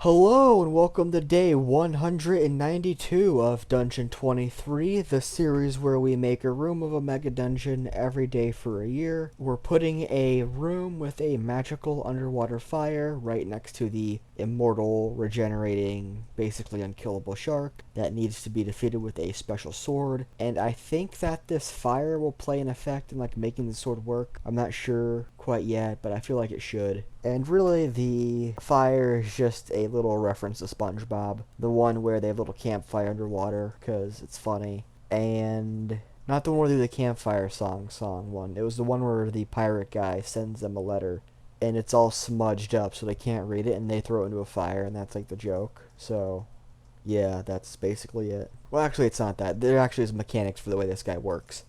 Hello and welcome to day 192 of Dungeon 23, the series where we make a room of a mega dungeon every day for a year. We're putting a room with a magical underwater fire right next to the immortal, regenerating, basically unkillable shark that needs to be defeated with a special sword. And I think that this fire will play an effect in making the sword work. I'm not sure quite yet, but I feel like it should. And really, the fire is just a little reference to SpongeBob. The one where they have a little campfire underwater, because it's funny. And not the one where they do the campfire song one. It was the one where the pirate guy sends them a letter, and it's all smudged up so they can't read it, and they throw it into a fire, and that's like the joke. So, yeah, that's basically it. Well, actually, it's not that. There actually is mechanics for the way this guy works.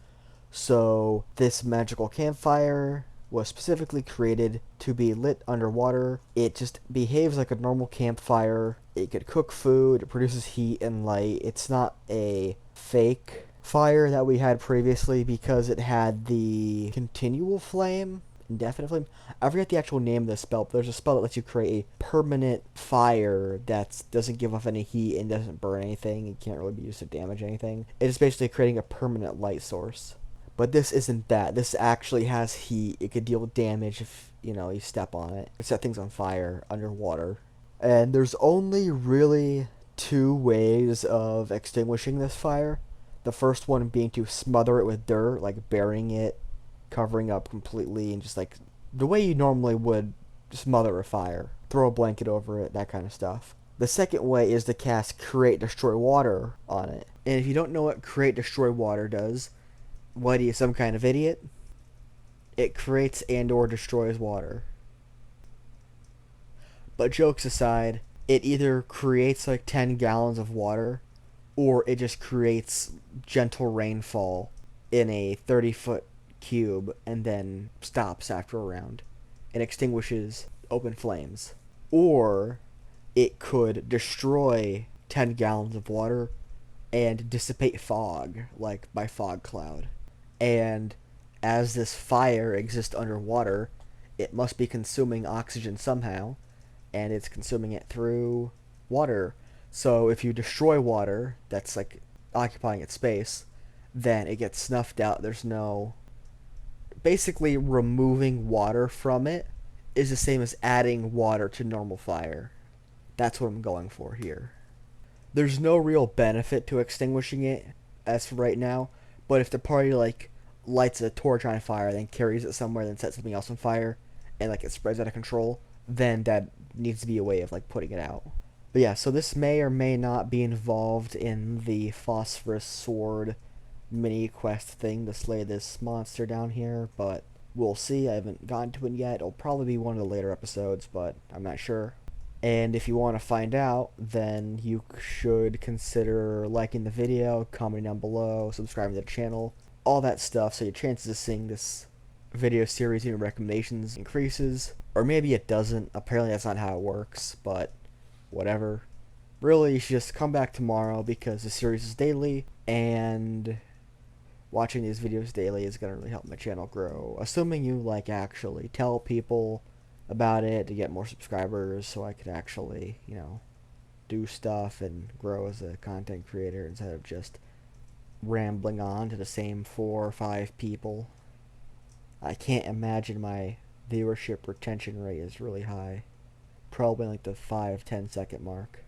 So, this magical campfire was specifically created to be lit underwater. It just behaves like a normal campfire. It could cook food, it produces heat and light. It's not a fake fire that we had previously because it had the continual flame, indefinite flame. I forget the actual name of the spell, but there's a spell that lets you create a permanent fire that doesn't give off any heat and doesn't burn anything. It can't really be used to damage anything. It is basically creating a permanent light source. But this isn't that. This actually has heat. It could deal with damage if, you step on it. It set things on fire underwater. And there's only really two ways of extinguishing this fire. The first one being to smother it with dirt, like burying it, covering up completely, and just like the way you normally would smother a fire. Throw a blanket over it, that kind of stuff. The second way is to cast Create Destroy Water on it. And if you don't know what Create Destroy Water does, what are you, some kind of idiot? It creates and or destroys water. But jokes aside, it either creates like 10 gallons of water, or it just creates gentle rainfall in a 30-foot cube and then stops after a round and extinguishes open flames. Or it could destroy 10 gallons of water and dissipate fog, like by fog cloud. And as this fire exists underwater, it must be consuming oxygen somehow, and it's consuming it through water. So if you destroy water that's like occupying its space, then it gets snuffed out. There's no... Basically, removing water from it is the same as adding water to normal fire. That's what I'm going for here. There's no real benefit to extinguishing it as for right now, but if the party lights a torch on fire, then carries it somewhere, then sets something else on fire, and it spreads out of control, then that needs to be a way of putting it out. But yeah, so this may or may not be involved in the phosphorus sword mini quest thing to slay this monster down here, but we'll see. I haven't gotten to it yet. It'll probably be one of the later episodes, but I'm not sure. And if you want to find out, then you should consider liking the video, commenting down below, subscribing to the channel, all that stuff, so your chances of seeing this video series in your recommendations increases. Or maybe it doesn't. Apparently that's not how it works, but whatever. Really, you should just come back tomorrow because the series is daily, and watching these videos daily is going to really help my channel grow. Assuming you actually tell people about it to get more subscribers so I could actually, do stuff and grow as a content creator instead of just rambling on to the same 4 or 5 people. I can't imagine my viewership retention rate is really high. Probably the 5-10 second mark.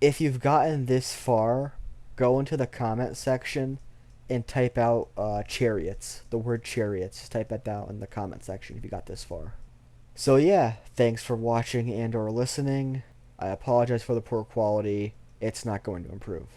If you've gotten this far, go into the comment section and type out Chariots. The word Chariots. Just type that down in the comment section if you got this far. So yeah, thanks for watching and or listening. I apologize for the poor quality. It's not going to improve.